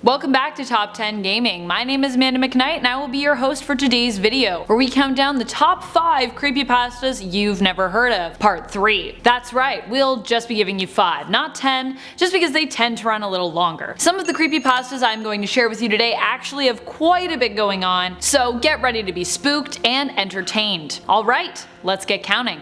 Welcome back to Top 10 Gaming. My name is Amanda McKnight and I will be your host for today's video, where we count down the top 5 creepypastas you've never heard of, part 3. That's right, we'll just be giving you 5, not 10, just because they tend to run a little longer. Some of the creepypastas I'm going to share with you today actually have quite a bit going on, so get ready to be spooked and entertained. Alright, let's get counting.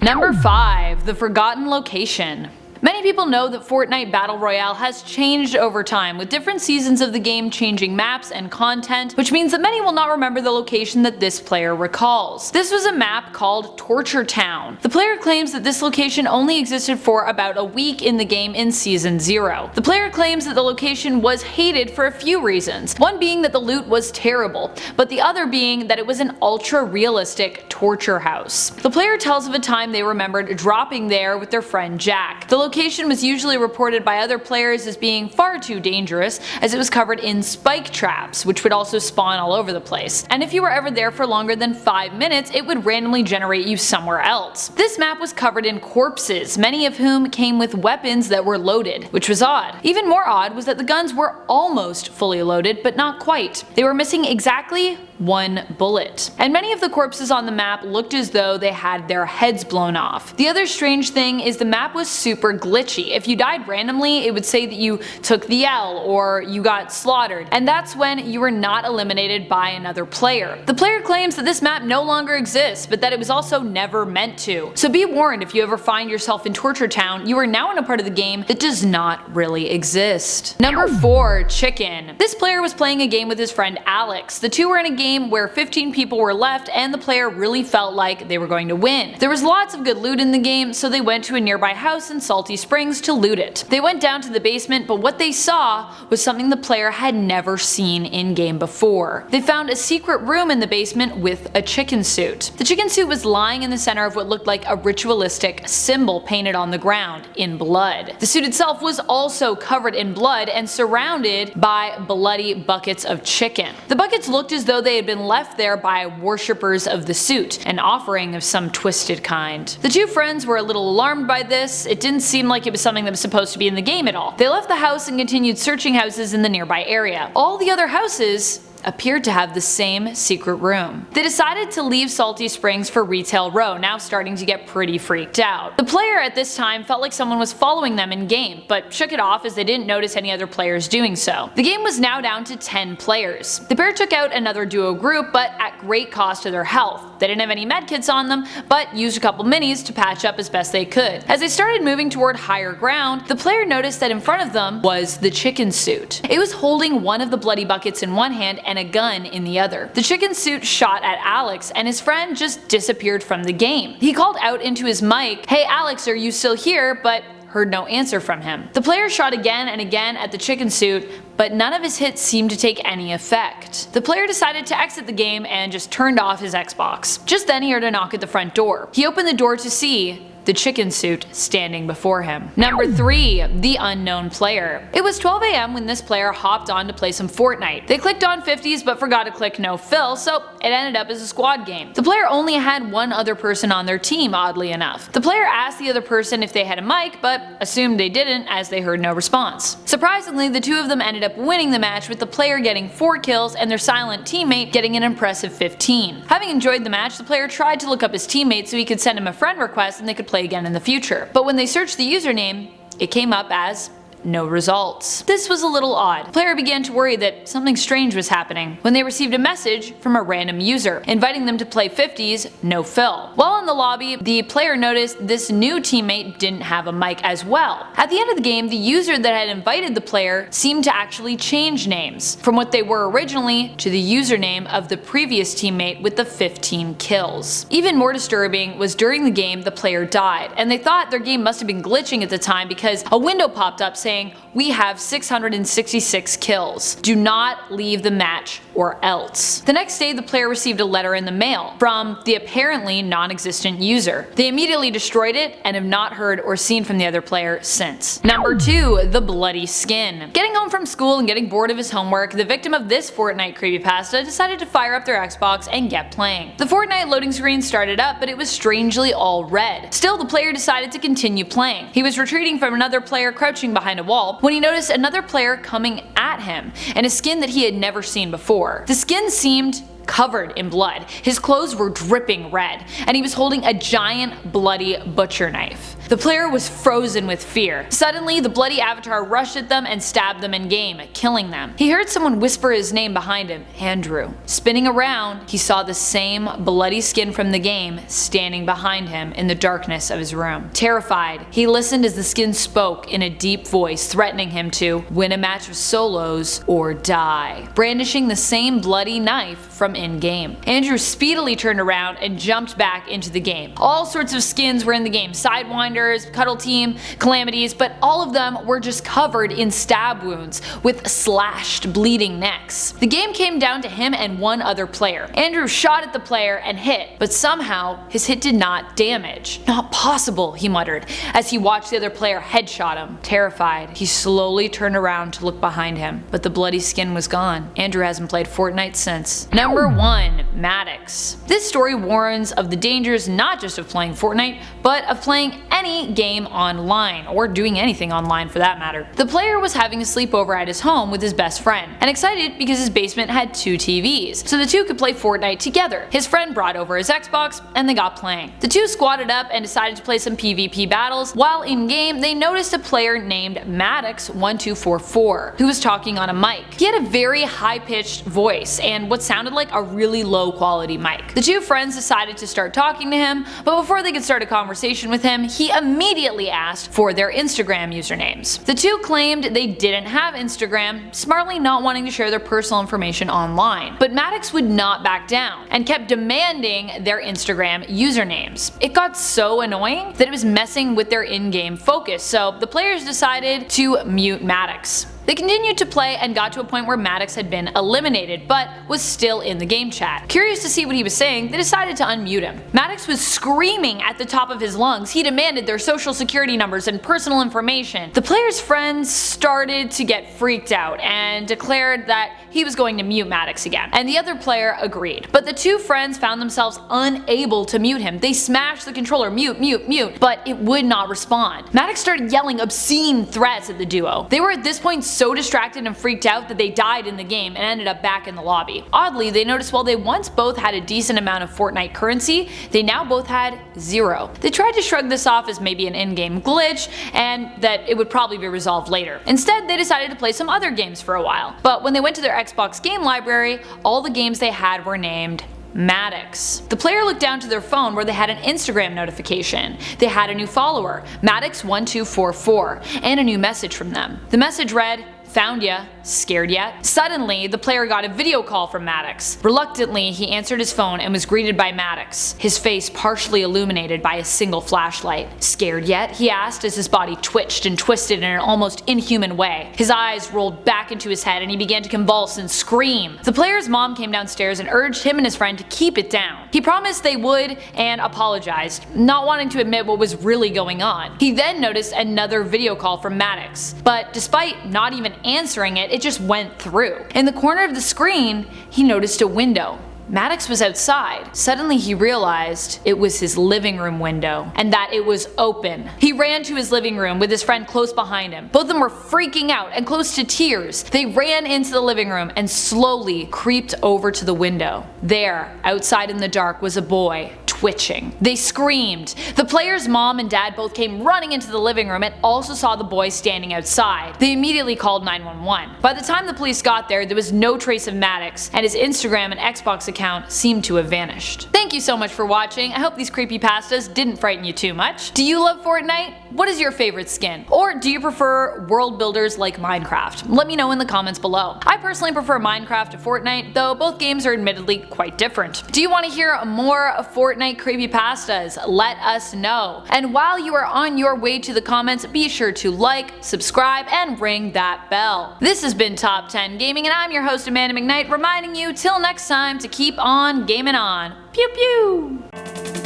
Number 5. The Forgotten Location. Many people know that Fortnite Battle Royale has changed over time, with different seasons of the game changing maps and content, which means that many will not remember the location that this player recalls. This was a map called Torture Town. The player claims that this location only existed for about a week in the game in Season 0. The player claims that the location was hated for a few reasons, one being that the loot was terrible, but the other being that it was an ultra-realistic torture house. The player tells of a time they remembered dropping there with their friend Jack. The location was usually reported by other players as being far too dangerous, as it was covered in spike traps, which would also spawn all over the place. And if you were ever there for longer than 5 minutes, it would randomly generate you somewhere else. This map was covered in corpses, many of whom came with weapons that were loaded, which was odd. Even more odd was that the guns were almost fully loaded, but not quite. They were missing exactly 1 bullet. And many of the corpses on the map looked as though they had their heads blown off. The other strange thing is the map was super glitchy. If you died randomly, it would say that you took the L or you got slaughtered, and that's when you were not eliminated by another player. The player claims that this map no longer exists, but that it was also never meant to. So be warned, if you ever find yourself in Torture Town, you are now in a part of the game that does not really exist. Number 4. Chicken. This player was playing a game with his friend Alex. The two were in a game where 15 people were left and the player really felt like they were going to win. There was lots of good loot in the game, so they went to a nearby house in Salty Springs to loot it. They went down to the basement, but what they saw was something the player had never seen in-game before. They found a secret room in the basement with a chicken suit. The chicken suit was lying in the center of what looked like a ritualistic symbol painted on the ground in blood. The suit itself was also covered in blood and surrounded by bloody buckets of chicken. The buckets looked as though they had been left there by worshippers of the suit, an offering of some twisted kind. The two friends were a little alarmed by this. It didn't seem like it was something that was supposed to be in the game at all. They left the house and continued searching houses in the nearby area. All the other houses appeared to have the same secret room. They decided to leave Salty Springs for Retail Row, now starting to get pretty freaked out. The player at this time felt like someone was following them in game, but shook it off as they didn't notice any other players doing so. The game was now down to 10 players. The pair took out another duo group, but at great cost to their health. They didn't have any medkits on them, but used a couple minis to patch up as best they could. As they started moving toward higher ground, the player noticed that in front of them was the chicken suit. It was holding one of the bloody buckets in one hand and a gun in the other. The chicken suit shot at Alex and his friend just disappeared from the game. He called out into his mic, "Hey Alex, are you still here?" but heard no answer from him. The player shot again and again at the chicken suit, but none of his hits seemed to take any effect. The player decided to exit the game and just turned off his Xbox. Just then he heard a knock at the front door. He opened the door to see the chicken suit standing before him. Number 3. The Unknown Player. It was 12 AM when this player hopped on to play some Fortnite. They clicked on 50s but forgot to click no fill, so it ended up as a squad game. The player only had one other person on their team, oddly enough. The player asked the other person if they had a mic, but assumed they didn't as they heard no response. Surprisingly, the two of them ended up winning the match, with the player getting 4 kills and their silent teammate getting an impressive 15. Having enjoyed the match, the player tried to look up his teammate so he could send him a friend request and they could play again in the future. But when they searched the username, it came up as no results. This was a little odd. The player began to worry that something strange was happening when they received a message from a random user inviting them to play 50s no fill. While in the lobby, the player noticed this new teammate didn't have a mic as well. At the end of the game, the user that had invited the player seemed to actually change names from what they were originally to the username of the previous teammate with the 15 kills. Even more disturbing was during the game the player died, and they thought their game must have been glitching at the time because a window popped up saying saying, "We have 666 kills. Do not leave the match or else." The next day, the player received a letter in the mail from the apparently non-existent user. They immediately destroyed it and have not heard or seen from the other player since. Number 2. The bloody skin. Getting home from school and getting bored of his homework, the victim of this Fortnite creepypasta decided to fire up their Xbox and get playing. The Fortnite loading screen started up, but it was strangely all red. Still, the player decided to continue playing. He was retreating from another player crouching behind a wall when he noticed another player coming at him, and a skin that he had never seen before. The skin seemed covered in blood. His clothes were dripping red, and he was holding a giant bloody butcher knife. The player was frozen with fear. Suddenly, the bloody avatar rushed at them and stabbed them in game, killing them. He heard someone whisper his name behind him, Andrew. Spinning around, he saw the same bloody skin from the game standing behind him in the darkness of his room. Terrified, he listened as the skin spoke in a deep voice, threatening him to win a match of solos or die, brandishing the same bloody knife from in-game. Andrew speedily turned around and jumped back into the game. All sorts of skins were in the game, Sidewinders, Cuddle Team, Calamities, but all of them were just covered in stab wounds with slashed, bleeding necks. The game came down to him and one other player. Andrew shot at the player and hit, but somehow his hit did not damage. "Not possible," he muttered as he watched the other player headshot him. Terrified, he slowly turned around to look behind him, but the bloody skin was gone. Andrew hasn't played Fortnite since. Number 1. Maddox. This story warns of the dangers not just of playing Fortnite, but of playing any game online, or doing anything online for that matter. The player was having a sleepover at his home with his best friend, and excited because his basement had 2 TVs, so the two could play Fortnite together. His friend brought over his Xbox, and they got playing. The two squatted up and decided to play some PvP battles. While in game, they noticed a player named Maddox1244, who was talking on a mic. He had a very high-pitched voice, and what sounded like a really low-quality mic. The two friends decided to start talking to him, but before they could start a conversation with him, he immediately asked for their Instagram usernames. The two claimed they didn't have Instagram, smartly not wanting to share their personal information online. But Maddox would not back down, and kept demanding their Instagram usernames. It got so annoying that it was messing with their in-game focus, so the players decided to mute Maddox. They continued to play and got to a point where Maddox had been eliminated, but was still in the game chat. Curious to see what he was saying, they decided to unmute him. Maddox was screaming at the top of his lungs. He demanded their social security numbers and personal information. The player's friends started to get freaked out and declared that he was going to mute Maddox again, and the other player agreed. But the two friends found themselves unable to mute him. They smashed the controller, mute, mute, mute, but it would not respond. Maddox started yelling obscene threats at the duo. They were at this point so distracted and freaked out that they died in the game and ended up back in the lobby. Oddly, they noticed while they once both had a decent amount of Fortnite currency, they now both had 0. They tried to shrug this off as maybe an in-game glitch and that it would probably be resolved later. Instead, they decided to play some other games for a while. But when they went to their Xbox game library, all the games they had were named Maddox. The player looked down to their phone where they had an Instagram notification. They had a new follower, Maddox1244, and a new message from them. The message read, "Found ya. Scared yet?" Suddenly, the player got a video call from Maddox. Reluctantly, he answered his phone and was greeted by Maddox, his face partially illuminated by a single flashlight. "Scared yet?" he asked as his body twitched and twisted in an almost inhuman way. His eyes rolled back into his head and he began to convulse and scream. The player's mom came downstairs and urged him and his friend to keep it down. He promised they would and apologized, not wanting to admit what was really going on. He then noticed another video call from Maddox, but despite not even answering it, it just went through. In the corner of the screen, he noticed a window. Maddox was outside. Suddenly he realized it was his living room window, and that it was open. He ran to his living room with his friend close behind him. Both of them were freaking out and close to tears. They ran into the living room and slowly creeped over to the window. There, outside in the dark, was a boy, twitching. They screamed. The player's mom and dad both came running into the living room and also saw the boy standing outside. They immediately called 911. By the time the police got there, there was no trace of Maddox, and his Instagram and Xbox account count seemed to have vanished. Thank you so much for watching. I hope these creepypastas didn't frighten you too much. Do you love Fortnite? What is your favorite skin? Or do you prefer world builders like Minecraft? Let me know in the comments below. I personally prefer Minecraft to Fortnite, though both games are admittedly quite different. Do you want to hear more Fortnite creepypastas? Let us know. And while you are on your way to the comments, be sure to like, subscribe, and ring that bell. This has been Top 10 Gaming, and I'm your host Amanda McKnight, reminding you till next time to keep on gaming on. Pew pew!